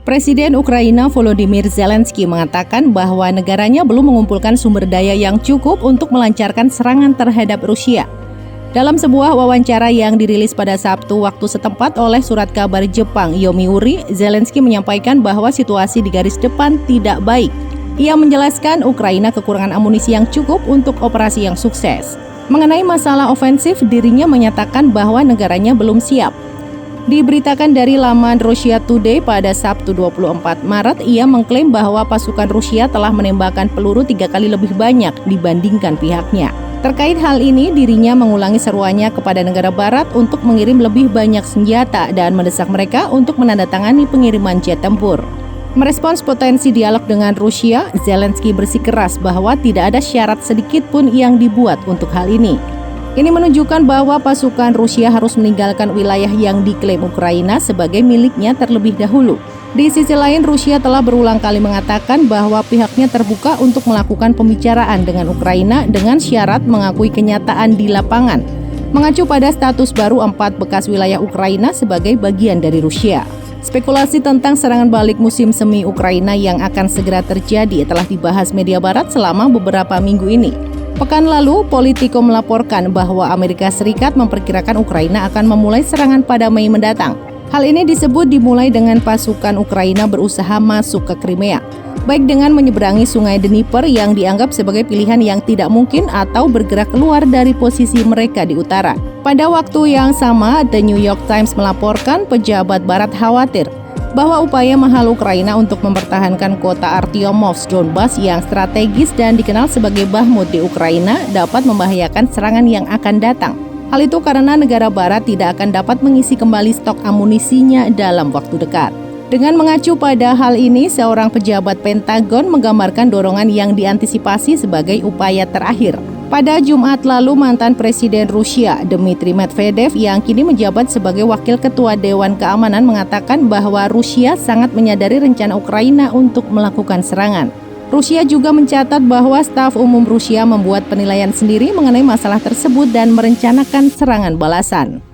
Presiden Ukraina Volodymyr Zelensky mengatakan bahwa negaranya belum mengumpulkan sumber daya yang cukup untuk melancarkan serangan terhadap Rusia. Dalam sebuah wawancara yang dirilis pada Sabtu waktu setempat oleh surat kabar Jepang Yomiuri, Zelensky menyampaikan bahwa situasi di garis depan tidak baik. Ia menjelaskan Ukraina kekurangan amunisi yang cukup untuk operasi yang sukses. Mengenai masalah ofensif, dirinya menyatakan bahwa negaranya belum siap. Diberitakan dari laman Russia Today pada Sabtu 24 Maret, ia mengklaim bahwa pasukan Rusia telah menembakkan peluru 3 kali lebih banyak dibandingkan pihaknya. Terkait hal ini, dirinya mengulangi seruannya kepada negara barat untuk mengirim lebih banyak senjata dan mendesak mereka untuk menandatangani pengiriman jet tempur. Merespons potensi dialog dengan Rusia, Zelensky bersikeras bahwa tidak ada syarat sedikit pun yang dibuat untuk hal ini. Ini menunjukkan bahwa pasukan Rusia harus meninggalkan wilayah yang diklaim Ukraina sebagai miliknya terlebih dahulu. Di sisi lain, Rusia telah berulang kali mengatakan bahwa pihaknya terbuka untuk melakukan pembicaraan dengan Ukraina dengan syarat mengakui kenyataan di lapangan, mengacu pada status baru 4 bekas wilayah Ukraina sebagai bagian dari Rusia. Spekulasi tentang serangan balik musim semi Ukraina yang akan segera terjadi telah dibahas media barat selama beberapa minggu ini. Pekan lalu, Politico melaporkan bahwa Amerika Serikat memperkirakan Ukraina akan memulai serangan pada Mei mendatang. Hal ini disebut dimulai dengan pasukan Ukraina berusaha masuk ke Crimea, baik dengan menyeberangi sungai Dnieper yang dianggap sebagai pilihan yang tidak mungkin atau bergerak keluar dari posisi mereka di utara. Pada waktu yang sama, The New York Times melaporkan pejabat barat khawatir bahwa upaya mahal Ukraina untuk mempertahankan kota Artyomovsk Donbas yang strategis dan dikenal sebagai Bakhmut di Ukraina dapat membahayakan serangan yang akan datang. Hal itu karena negara barat tidak akan dapat mengisi kembali stok amunisinya dalam waktu dekat. Dengan mengacu pada hal ini, seorang pejabat Pentagon menggambarkan dorongan yang diantisipasi sebagai upaya terakhir. Pada Jumat lalu, mantan Presiden Rusia, Dmitry Medvedev, yang kini menjabat sebagai Wakil Ketua Dewan Keamanan, mengatakan bahwa Rusia sangat menyadari rencana Ukraina untuk melakukan serangan. Rusia juga mencatat bahwa staf umum Rusia membuat penilaian sendiri mengenai masalah tersebut dan merencanakan serangan balasan.